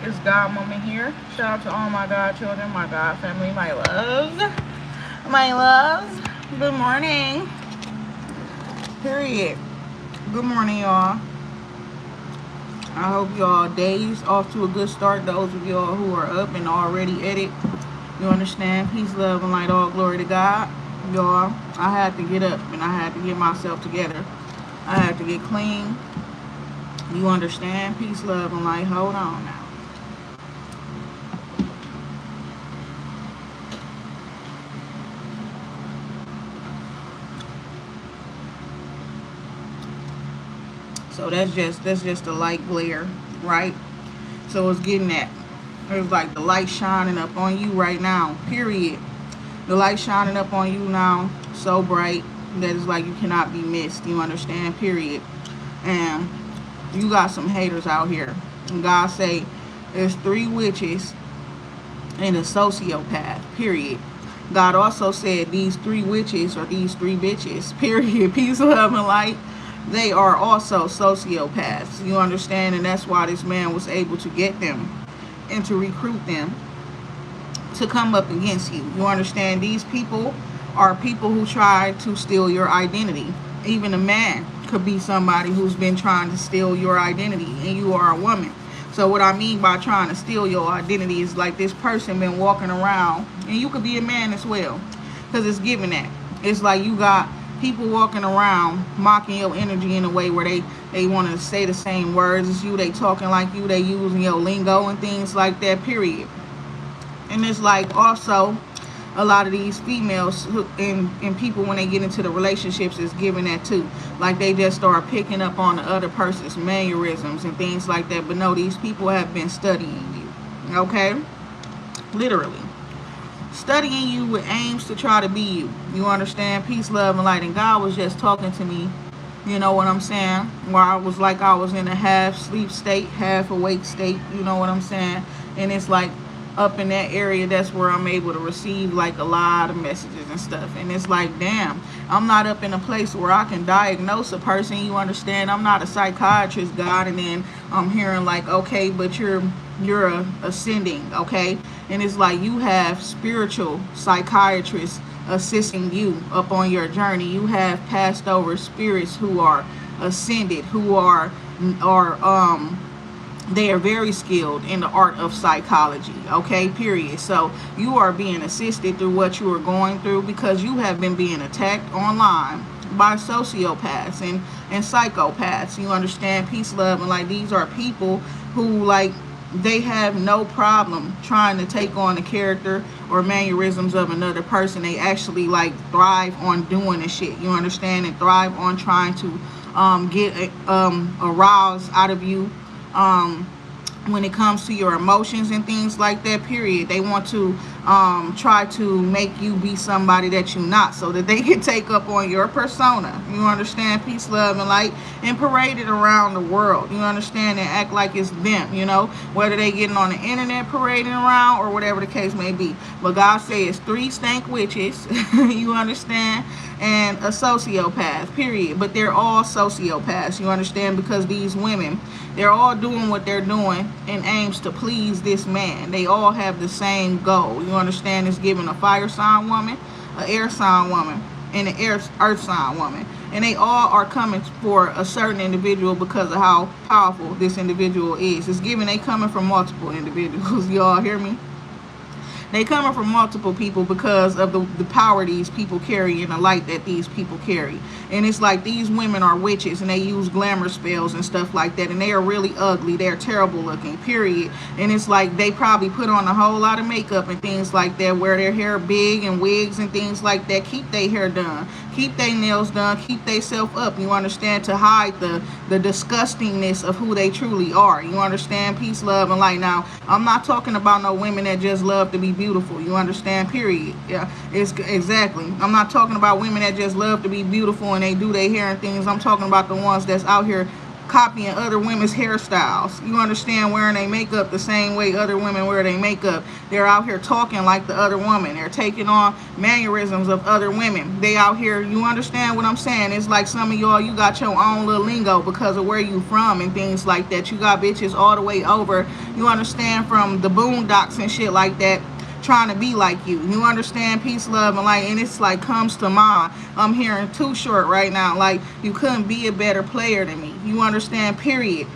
It's God Moment here. Shout out to all my God children, my God family, my loves. My loves. Good morning. Period. Good morning, y'all. I hope y'all days off to a good start. Those of y'all who are up and already at it, you understand? Peace, love, and light. All glory to God. Y'all, I had to get up and I had to get myself together. I had to get clean. You understand? Peace, love, and light. Hold on now. So that's just a light glare, right? So it's getting that. It's like the light shining up on you right now, period. The light shining up on you now so bright that it's like you cannot be missed. You understand, period. And you got some haters out here. And God say there's 3 witches and a sociopath, period. God also said these 3 witches or these 3 bitches, period, peace, love, and light, they are also sociopaths. You understand? And that's why this man was able to get them and to recruit them to come up against you. You understand? These people are people who try to steal your identity. Even a man could be somebody who's been trying to steal your identity, and you are a woman. So what I mean by trying to steal your identity is like this person been walking around, and you could be a man as well, because it's given that. It's like you got people walking around mocking your energy in a way where they want to say the same words as you, they talking like you, they using your lingo and things like that, period. And it's like also a lot of these females and people, when they get into the relationships, is giving that too. Like they just start picking up on the other person's mannerisms and things like that. But no, these people have been studying you, okay? Literally studying you with aims to try to be you. You understand? Peace, love, and light. And God was just talking to me, you know what I'm saying, where I was like I was in a half sleep state, half awake state, you know what I'm saying? And it's like up in that area, that's where I'm able to receive like a lot of messages and stuff. And it's like, damn, I'm not up in a place where I can diagnose a person. You understand? I'm not a psychiatrist, God. And then I'm hearing like, okay, but you're ascending, okay? And it's like you have spiritual psychiatrists assisting you up on your journey. You have passed over spirits who are ascended, who are they are very skilled in the art of psychology, okay, period. So you are being assisted through what you are going through, because you have been being attacked online by sociopaths and psychopaths. You understand? Peace, love, and like these are people who like they have no problem trying to take on the character or mannerisms of another person. They actually like thrive on doing the shit. You understand? And thrive on trying to get aroused out of you when it comes to your emotions and things like that, period. They want to try to make you be somebody that you're not, so that they can take up on your persona. You understand? Peace, love, and light, and parade it around the world. You understand? And act like it's them, you know, whether they getting on the internet parading around or whatever the case may be. But God says 3 stank witches, you understand, and a sociopath, period. But they're all sociopaths, you understand, because these women, they're all doing what they're doing in aims to please this man. They all have the same goal. You understand? It's giving a fire sign woman, an air sign woman, and an earth sign woman. And they all are coming for a certain individual because of how powerful this individual is. It's giving they coming from multiple individuals. Y'all hear me? They coming from multiple people because of the power these people carry and the light that these people carry. And it's like these women are witches and they use glamour spells and stuff like that. And they are really ugly. They're terrible looking, period. And it's like they probably put on a whole lot of makeup and things like that, wear their hair big and wigs and things like that, keep their hair done, keep their nails done, keep their self up, you understand, to hide the disgustingness of who they truly are. You understand? Peace, love, and light. Now, I'm not talking about no women that just love to be beautiful. You understand? Period. Yeah, it's exactly. I'm not talking about women that just love to be beautiful and they do their hair and things. I'm talking about the ones that's out here copying other women's hairstyles. You understand, wearing their makeup the same way other women wear their makeup. They're out here talking like the other woman. They're taking on mannerisms of other women. They out here, you understand what I'm saying? It's like some of y'all, you got your own little lingo because of where you from and things like that. You got bitches all the way over, you understand, from the boondocks and shit like that, trying to be like you. You understand? Peace, love, and light. And it's like comes to mind. I'm hearing Too Short right now. Like, you couldn't be a better player than me. You understand? Period.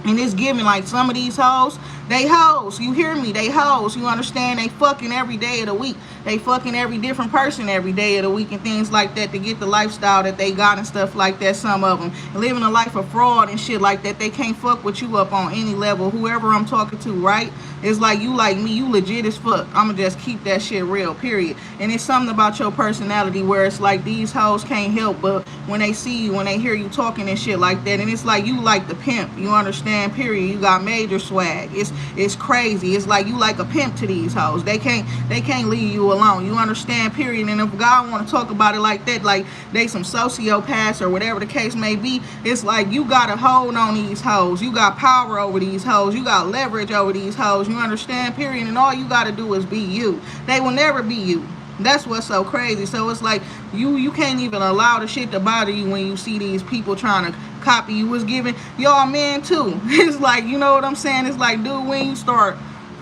And it's giving like some of these hoes, they hoes. You hear me? They hoes. You understand? They fucking every day of the week. They fucking every different person every day of the week and things like that to get the lifestyle that they got and stuff like that. Some of them living a life of fraud and shit like that. They can't fuck with you up on any level. Whoever I'm talking to, right? It's like you like me. You legit as fuck. I'ma just keep that shit real, period. And it's something about your personality where it's like these hoes can't help but when they see you, when they hear you talking and shit like that. And it's like you like the pimp. You understand? Period. You got major swag. It's crazy. It's like you like a pimp to these hoes. They can't leave you alone. You understand? Period. And if God want to talk about it like that, like they some sociopaths or whatever the case may be, it's like you got a hold on these hoes. You got power over these hoes. You got leverage over these hoes. You understand? Period. And all you got to do is be you. They will never be you. That's what's so crazy. So it's like you can't even allow the shit to bother you when you see these people trying to copy you. Was giving y'all men too. It's like, you know what I'm saying? It's like, dude, when you start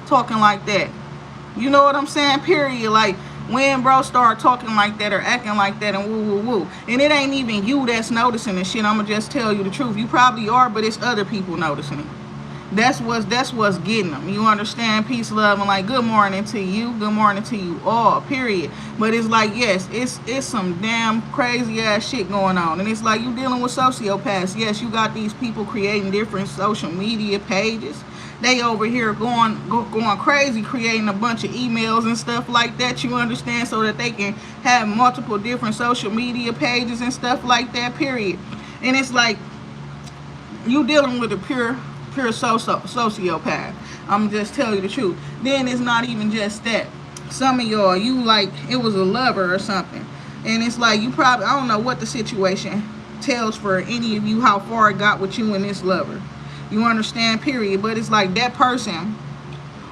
talking like that, you know what I'm saying? Period. Like when bro start talking like that or acting like that and woo woo woo, and it ain't even you that's noticing this shit. I'ma just tell you the truth. You probably are, but it's other people noticing it. That's what's getting them. You understand? Peace, love, and like good morning to you. Good morning to you all, period. But it's like, yes, it's some damn crazy ass shit going on. And it's like you dealing with sociopaths. Yes, you got these people creating different social media pages. They over here going crazy, creating a bunch of emails and stuff like that. You understand? So that they can have multiple different social media pages and stuff like that, period. And it's like you dealing with a pure sociopath. I'm just tell you the truth. Then it's not even just that. Some of y'all, you like it was a lover or something, and it's like you probably, I don't know what the situation tells for any of you, how far it got with you and this lover. You understand? Period. But it's like that person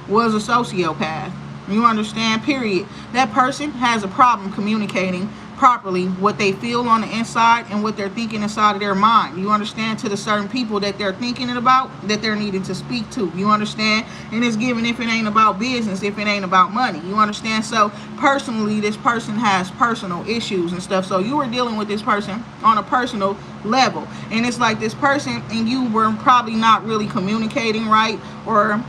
was a sociopath. You understand? Period. That person has a problem communicating properly what they feel on the inside and what they're thinking inside of their mind. You understand? To the certain people that they're thinking it about, that they're needing to speak to. You understand? And it's given if it ain't about business, if it ain't about money. You understand? So personally, this person has personal issues and stuff. So you were dealing with this person on a personal level. And it's like this person and you were probably not really communicating right, or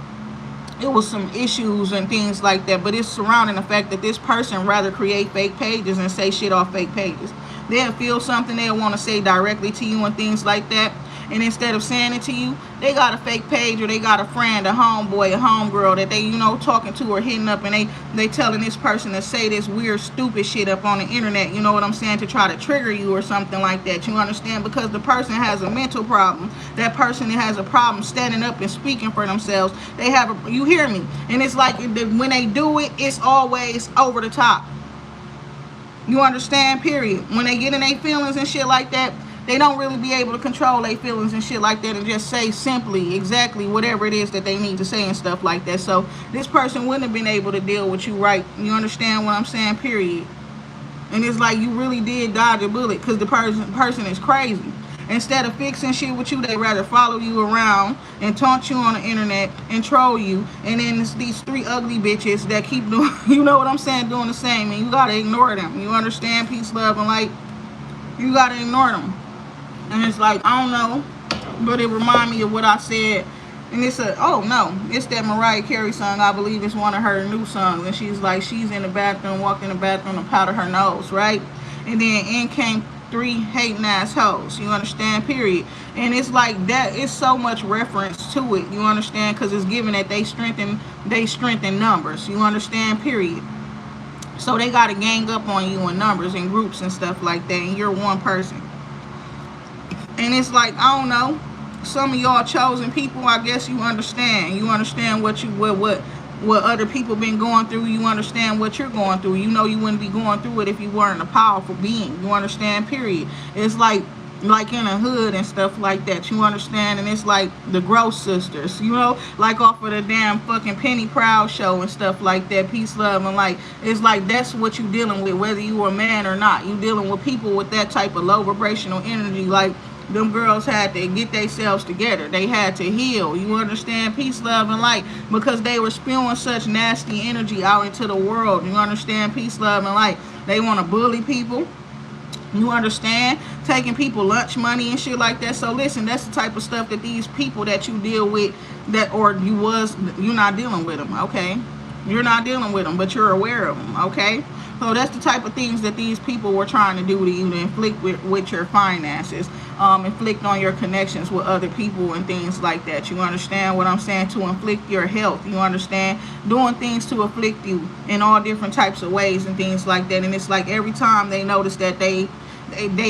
it was some issues and things like that, but it's surrounding the fact that this person rather create fake pages and say shit off fake pages. They'll feel something they'll want to say directly to you and things like that, and instead of saying it to you, they got a fake page, or they got a friend, a homeboy, a homegirl that they, you know, talking to or hitting up, and they telling this person to say this weird stupid shit up on the internet, you know what I'm saying, to try to trigger you or something like that. You understand? Because the person has a mental problem. That person has a problem standing up and speaking for themselves. They have a, you hear me? And it's like when they do it, it's always over the top. You understand? Period. When they get in their feelings and shit like that, they don't really be able to control their feelings and shit like that and just say simply exactly whatever it is that they need to say and stuff like that. So this person wouldn't have been able to deal with you right. You understand what I'm saying? Period. And it's like you really did dodge a bullet because the person is crazy. Instead of fixing shit with you, they rather follow you around and taunt you on the internet and troll you. And then it's these three ugly bitches that keep doing, you know what I'm saying, doing the same. And you gotta ignore them. You understand? Peace, love, and light. You gotta ignore them. And it's like, I don't know, but it remind me of what I said. And it's it's that Mariah Carey song. I believe it's one of her new songs. And she's like, she's in the bathroom, walking in the bathroom and powder her nose, right? And then in came three hating ass hoes. You understand? Period. And it's like that. It's so much reference to it. You understand? Because it's given that they strengthen numbers. You understand? Period. So they got to gang up on you in numbers and groups and stuff like that. And you're one person. And it's like, I don't know, some of y'all chosen people, I guess you understand. You understand what other people been going through. You understand what you're going through. You know you wouldn't be going through it if you weren't a powerful being. You understand? Period. It's like like in a hood and stuff like that, you understand? And it's like the Gross Sisters, you know, like off of the damn fucking Penny Proud show and stuff like that, peace, love, and light. It's like that's what you dealing with, whether you a man or not. You dealing with people with that type of low vibrational energy. Like, them girls had to get themselves together. They had to heal. You understand? Peace, love, and light. Because they were spewing such nasty energy out into the world. You understand? Peace, love, and light. They want to bully people. You understand? Taking people lunch money and shit like that. So listen, that's the type of stuff that these people that you deal with, you're not dealing with them, okay? You're not dealing with them, but you're aware of them, okay? So that's the type of things that these people were trying to do to you, to inflict with your finances, inflict on your connections with other people and things like that. You understand what I'm saying? To inflict your health. You understand? Doing things to afflict you in all different types of ways and things like that. And it's like every time they notice that they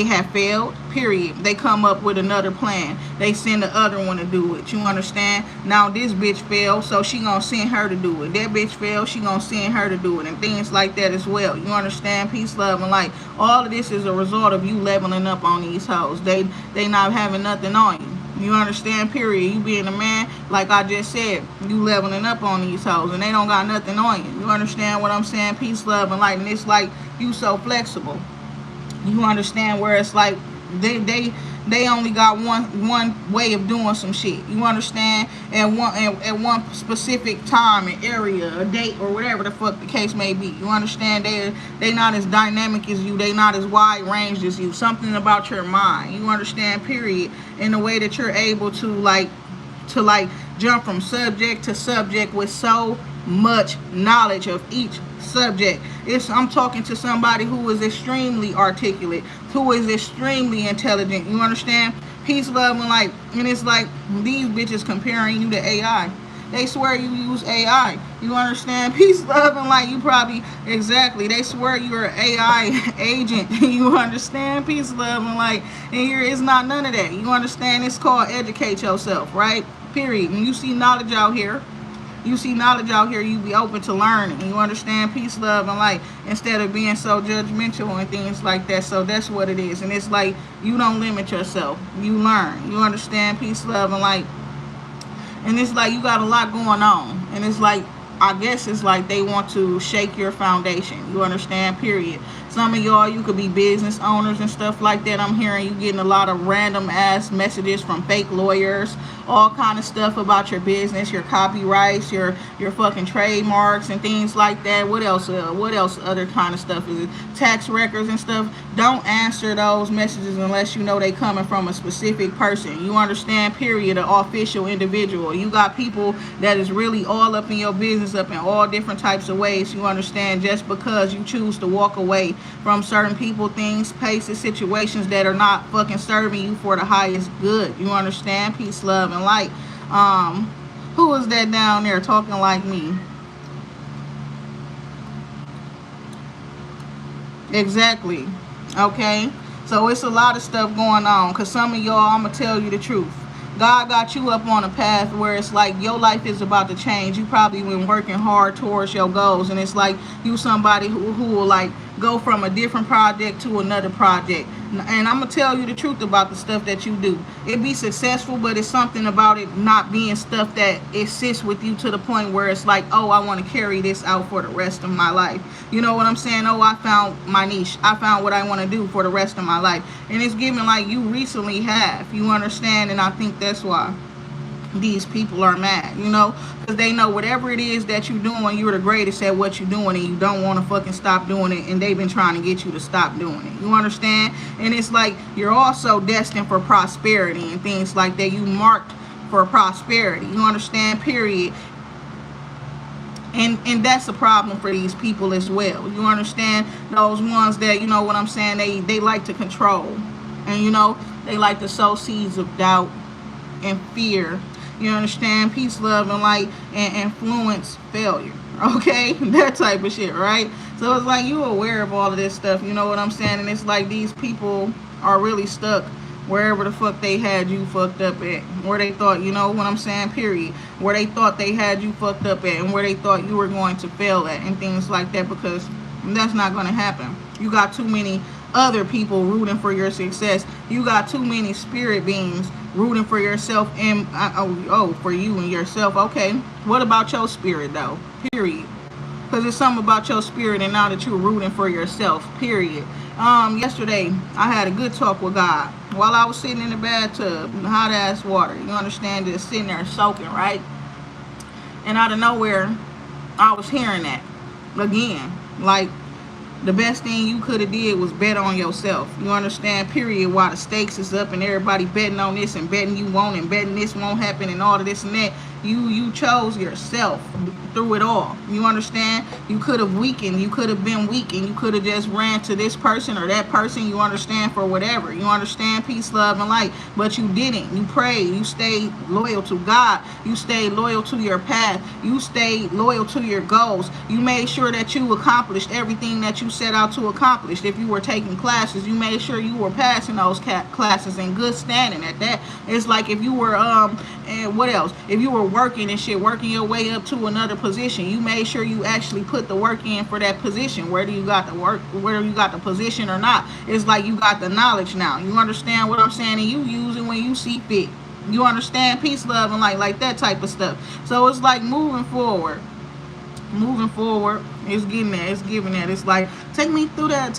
have failed, period, they come up with another plan. They send the other one to do it. You understand? Now this bitch failed, so she gonna send her to do it. That bitch failed, she gonna send her to do it, and things like that as well. You understand? Peace, love, and light. All of this is a result of you leveling up on these hoes. They not having nothing on you. You understand? Period. You being a man, like I just said, you leveling up on these hoes, and they don't got nothing on you. You understand what I'm saying? Peace, love, and light. And it's like you so flexible. You understand? Where it's like they only got one way of doing some shit. You understand? At one specific time and area, a date, or whatever the fuck the case may be. You understand? They not as dynamic as you. They not as wide ranged as you. Something about your mind. You understand? Period. In the way that you're able to jump from subject to subject with so much knowledge of each subject. I'm talking to somebody who is extremely articulate, who is extremely intelligent. You understand? Peace, love, and light. And it's like these bitches comparing you to AI. They swear you use AI. You understand? Peace, love, and light. You probably, exactly. They swear you're an AI agent. You understand? Peace, love, and light. And here is not none of that. You understand? It's called educate yourself, right? Period. When you see knowledge out here, you be open to learning. You understand? Peace, love, and light. Instead of being so judgmental and things like that. So that's what it is. And it's like you don't limit yourself. You learn. You understand? Peace, love, and light. And it's like you got a lot going on. And it's like, I guess it's like they want to shake your foundation. You understand? Period. Some of y'all, you could be business owners and stuff like that. I'm hearing you getting a lot of random ass messages from fake lawyers, all kind of stuff about your business, your copyrights, your fucking trademarks and things like that. What else? Other kind of stuff is it? Tax records and stuff. Don't answer those messages unless you know they coming from a specific person. You understand? Period. An official individual. You got people that is really all up in your business, up in all different types of ways. You understand? Just because you choose to walk away from certain people, things, places, situations that are not fucking serving you for the highest good. You understand? Peace, love, and light. Who is that down there talking like me? Exactly. Okay? So it's a lot of stuff going on. Because some of y'all, I'm going to tell you the truth. God got you up on a path where it's like your life is about to change. You probably been working hard towards your goals, and it's like you somebody who will like go from a different project to another project. And I'm gonna tell you the truth about the stuff that you do. It be successful, but it's something about it not being stuff that it sits with you to the point where it's like, oh, I want to carry this out for the rest of my life. You know what I'm saying? Oh, I found my niche. I found what I want to do for the rest of my life. And it's given like you recently have. You understand? And I think that's why these people are mad, you know, because they know whatever it is that you're doing, you're the greatest at what you're doing, and you don't want to fucking stop doing it, and they've been trying to get you to stop doing it. You understand? And it's like you're also destined for prosperity and things like that. You marked for prosperity. You understand? Period. And that's a problem for these people as well. You understand? Those ones that, you know what I'm saying, they like to control, and you know, they like to sow seeds of doubt and fear. You understand? Peace, love, and light, and influence failure. Okay? That type of shit, right? So it's like you aware of all of this stuff. You know what I'm saying? And it's like these people are really stuck wherever the fuck they had you fucked up at. Where they thought, you know what I'm saying? Period. Where they thought they had you fucked up at, and where they thought you were going to fail at, and things like that, because that's not going to happen. You got too many other people rooting for your success. You got too many spirit beings rooting for yourself and for you and yourself. Okay, what about your spirit though? Period. Because it's something about your spirit and now that you're rooting for yourself. Period. Yesterday I had a good talk with God while I was sitting in the bathtub, hot ass water. You understand? Just sitting there soaking, right? And out of nowhere, I was hearing that again. Like, the best thing you could have did was bet on yourself. You understand? Period. While the stakes is up and everybody betting on this and betting you won't and betting this won't happen and all of this and that. You chose yourself through it all. You understand? You could have weakened. You could have been weak and you could have just ran to this person or that person. You understand? For whatever. You understand? Peace, love, and light. But you didn't. You prayed. You stayed loyal to God. You stayed loyal to your path. You stayed loyal to your goals. You made sure that you accomplished everything that you set out to accomplish. If you were taking classes, you made sure you were passing those classes in good standing at that. It's like if you were and what else? If you were working and shit, working your way up to another position, you made sure you actually put the work in for that position, whether you got the work, whether you got the position or not. It's like you got the knowledge now. You understand what I'm saying? And you use it when you see fit. You understand? Peace, love, and light, like that type of stuff. So it's like moving forward, it's getting that, it's giving that. It's like, take me through that,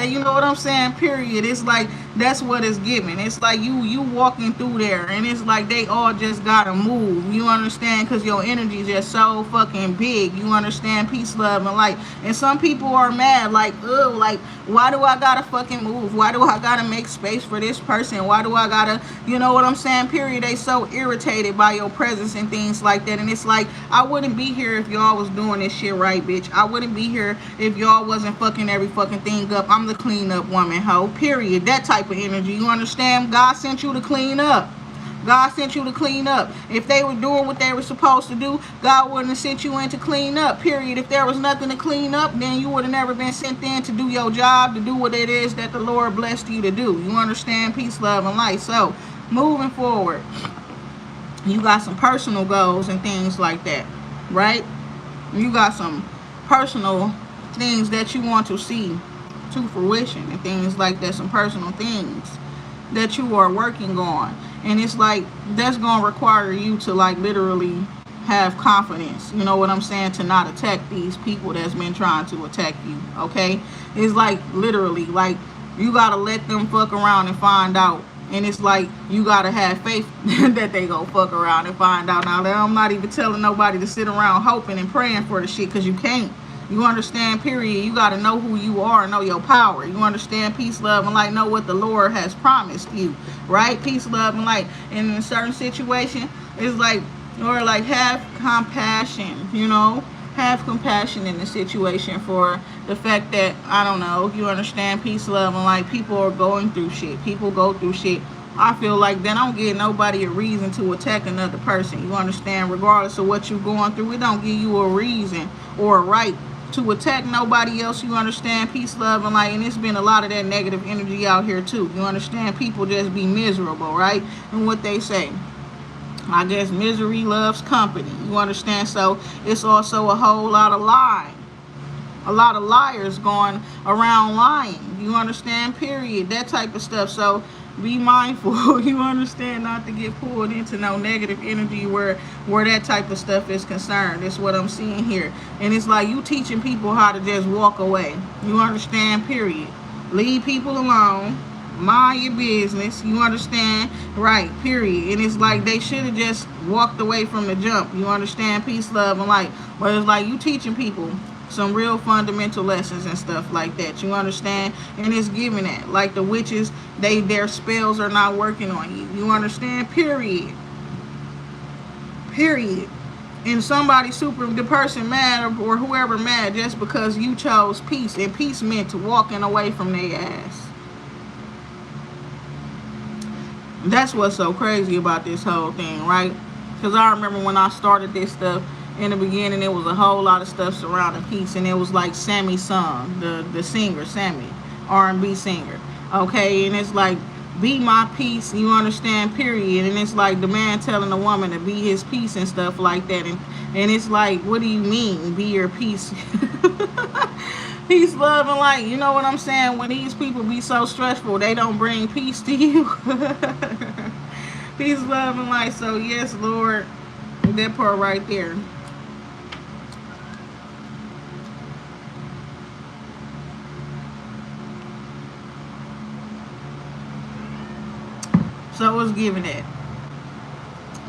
you know what I'm saying? Period. It's like, that's what it's giving. It's like you walking through there and it's like they all just gotta move. You understand? Because your energy is just so fucking big. You understand? Peace, love, and light. And some people are mad, like, ugh, like, why do I gotta fucking move? Why do I gotta make space for this person? Why do I gotta, you know what I'm saying? Period. They so irritated by your presence and things like that. And it's like, I wouldn't be here if y'all was doing this shit right, bitch. I wouldn't be here if y'all wasn't fucking every fucking thing up. I'm the clean up woman, hoe. Period. That type of energy. You understand? God sent you to clean up. God sent you to clean up. If they were doing what they were supposed to do, God wouldn't have sent you in to clean up. Period. If there was nothing to clean up, then you would have never been sent in to do your job, to do what it is that the Lord blessed you to do. You understand? Peace, love, and light. So, moving forward, you got some personal goals and things like that, right? You got some personal things that you want to see to fruition and things like that, some personal things that you are working on. And it's like, that's going to require you to like literally have confidence, you know what I'm saying, to not attack these people that's been trying to attack you, okay? It's like literally, like, you got to let them fuck around and find out. And it's like, you got to have faith that they go fuck around and find out. Now, I'm not even telling nobody to sit around hoping and praying for the shit, because you can't. You understand? Period. You got to know who you are, know your power. You understand? Peace, love, and light. Know what the Lord has promised you, right? Peace, love, and light. And in a certain situation, it's like, or like, have compassion, you know? Have compassion in the situation for the fact that, I don't know, you understand? Peace, love, and light. People are going through shit. People go through shit. I feel like they don't give nobody a reason to attack another person. You understand? Regardless of what you're going through, it don't give you a reason or a right to attack nobody else. You understand? Peace, love, and light. And it's been a lot of that negative energy out here too. You understand? People just be miserable, right? And what they say, I guess misery loves company. You understand? So it's also a whole lot of lying. A lot of liars going around lying. You understand? Period. That type of stuff. So be mindful. You understand? Not to get pulled into no negative energy where that type of stuff is concerned. That's what I'm seeing here. And it's like you teaching people how to just walk away. You understand? Period. Leave people alone. Mind your business. You understand? Right. Period. And it's like they should have just walked away from the jump. You understand? Peace, love, and light. But it's like you teaching people some real fundamental lessons and stuff like that. You understand? And it's giving that. Like the witches, their spells are not working on you. You understand? Period. Period. And somebody the person mad or whoever mad just because you chose peace. And peace meant walking away from their ass. That's what's so crazy about this whole thing, right? Because I remember when I started this stuff, in the beginning, it was a whole lot of stuff surrounding peace, and it was like Sammy sung, the singer, Sammy, R&B singer, okay? And it's like, be my peace, you understand, period. And it's like the man telling the woman to be his peace and stuff like that. And it's like, what do you mean, be your peace? Peace, love, and light. You know what I'm saying? When these people be so stressful, they don't bring peace to you. Peace, love, and light. So, yes, Lord, that part right there. So, it's giving it.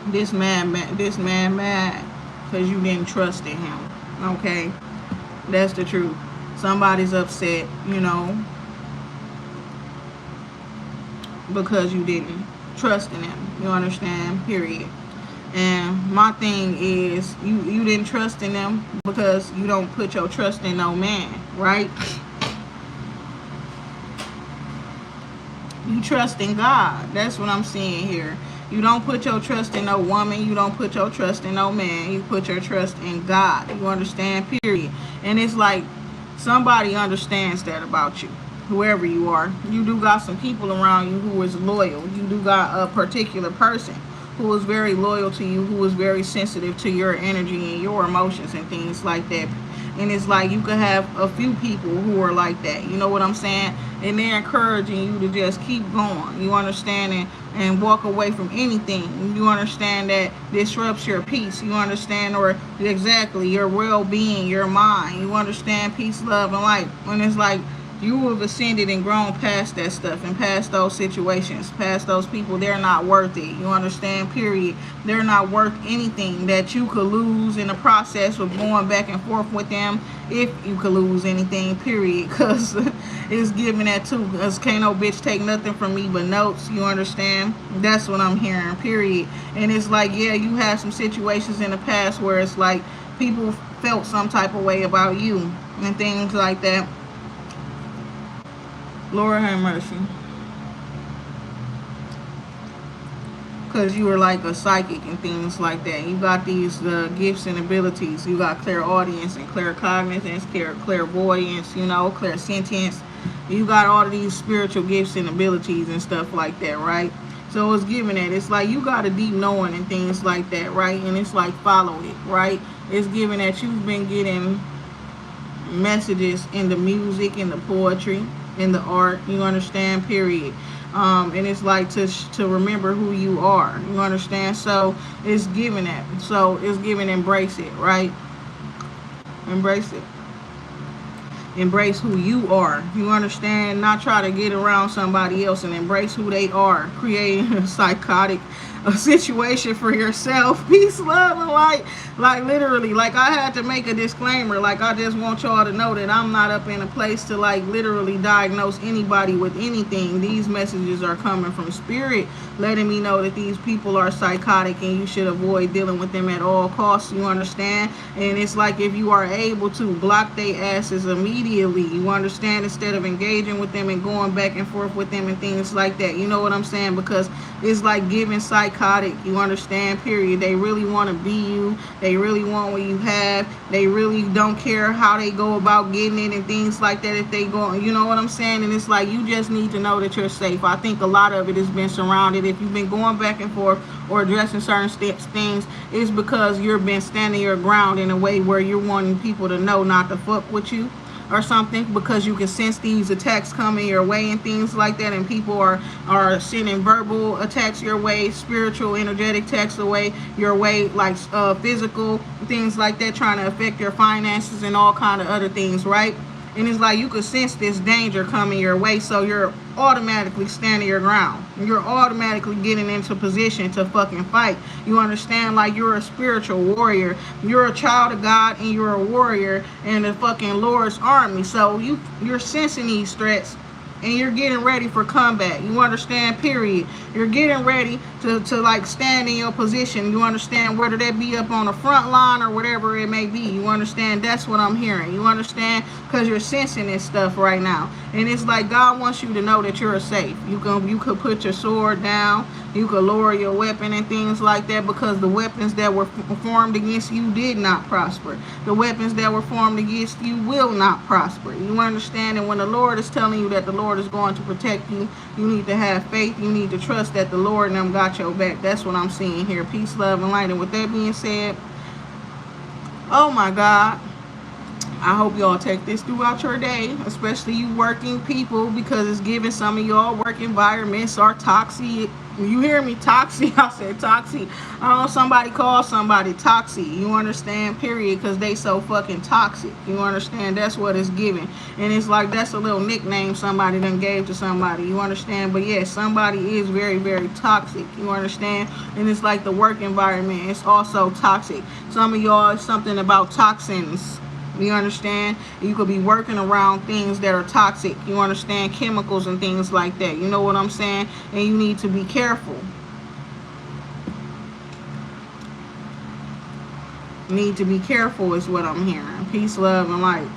This man mad because you didn't trust in him. Okay? That's the truth. Somebody's upset, you know, because you didn't trust in him. You understand? Period. And my thing is, you didn't trust in them because you don't put your trust in no man, right? You trust in God. That's what I'm seeing here. You don't put your trust in no woman. You don't put your trust in no man. You put your trust in God. You understand? Period. And it's like somebody understands that about you. Whoever you are. You do got some people around you who is loyal. You do got a particular person who is very loyal to you, who is very sensitive to your energy and your emotions and things like that. And it's like you could have a few people who are like that. You know what I'm saying? And they're encouraging you to just keep going. You understand? And walk away from anything. You understand that disrupts your peace. You understand? Or exactly your well-being, your mind. You understand? Peace, love, and light. When it's like you have ascended and grown past that stuff and past those situations, past those people. They're not worth it. You understand? Period. They're not worth anything that you could lose in the process of going back and forth with them, if you could lose anything, period. Because it's giving that too. Because can't no bitch take nothing from me but notes. You understand? That's what I'm hearing, period. And it's like, yeah, you had some situations in the past where it's like people felt some type of way about you and things like that. Lord have mercy. Because you were like a psychic and things like that. You got these gifts and abilities. You got clairaudience and claircognizance, clairvoyance, you know, clairsentience. You got all of these spiritual gifts and abilities and stuff like that, right? So it's giving it. It's like you got a deep knowing and things like that, right? And it's like follow it, right? It's giving that you've been getting messages in the music, in the poetry, in the art. You understand? Period. And it's like to remember who you are. You understand? So it's giving that. So it's giving embrace it, right? Embrace it. Embrace who you are. You understand? Not try to get around somebody else, and embrace who they are. Creating a psychotic situation for yourself. Peace, love, and light. Like literally, like I had to make a disclaimer. Like I just want y'all to know that I'm not up in a place to like literally diagnose anybody with anything. These messages are coming from spirit, letting me know that these people are psychotic and you should avoid dealing with them at all costs. You understand? And it's like if you are able to block their asses immediately, you understand, instead of engaging with them and going back and forth with them and things like that. You know what I'm saying? Because it's like giving psychotic. You understand? Period. They really want to be you. They really want what you have. They really don't care how they go about getting it and things like that. If they go, you know what I'm saying? And it's like you just need to know that you're safe. I think a lot of it has been surrounded. If you've been going back and forth or addressing certain things, it's because you've been standing your ground in a way where you're wanting people to know not to fuck with you or something, because you can sense these attacks coming your way and things like that, and people are sending verbal attacks your way, spiritual energetic attacks away your way, like physical things like that, trying to affect your finances and all kind of other things, right? And it's like you could sense this danger coming your way, so you're automatically standing your ground. You're automatically getting into position to fucking fight. You understand? Like you're a spiritual warrior. You're a child of God and you're a warrior in the fucking Lord's army. So you're sensing these threats and you're getting ready for combat. You understand? Period. You're getting ready to like stand in your position. You understand? Whether that be up on the front line or whatever it may be. You understand? That's what I'm hearing. You understand? Because you're sensing this stuff right now. And it's like God wants you to know that you're safe. You could put your sword down. You could lower your weapon and things like that, because the weapons that were formed against you did not prosper. The weapons that were formed against you will not prosper. You understand? And when the Lord is telling you that the Lord is going to protect you, you need to have faith. You need to trust that the Lord and them got your back. That's what I'm seeing here. Peace, love, and light. And with that being said, oh my God, I hope y'all take this throughout your day, especially you working people, because it's giving some of y'all work environments are toxic. You hear me? Toxic. I said toxic. I don't know, somebody call somebody toxic. You understand? Period. Because they so fucking toxic. You understand? That's what it's giving. And it's like that's a little nickname somebody done gave to somebody. You understand? But yes, somebody is very, very toxic. You understand? And it's like the work environment. It's also toxic. Some of y'all, it's something about toxins. You understand? You could be working around things that are toxic. You understand? Chemicals and things like that. You know what I'm saying? And you need to be careful. Need to be careful is what I'm hearing. Peace, love, and light.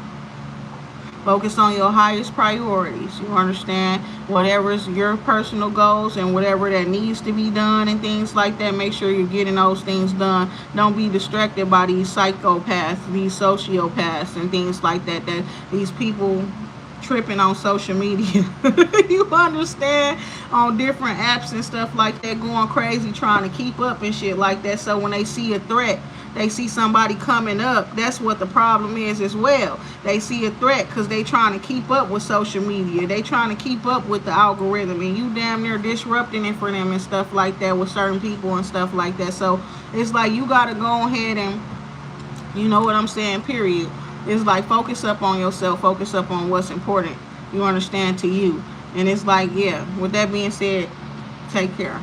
Focus on your highest priorities. You understand? Whatever's your personal goals and whatever that needs to be done and things like that, make sure you're getting those things done. Don't be distracted by these psychopaths, these sociopaths, and things like that. That these people tripping on social media. You understand? On different apps and stuff like that, going crazy trying to keep up and shit like that. So when they see a threat, they see somebody coming up. That's what the problem is as well. They see a threat because they trying to keep up with social media. They trying to keep up with the algorithm, and you damn near disrupting it for them and stuff like that with certain people and stuff like that. So it's like you got to go ahead and, you know what I'm saying, period. It's like focus up on yourself, focus up on what's important, you understand, to you. And it's like, yeah, with that being said, take care.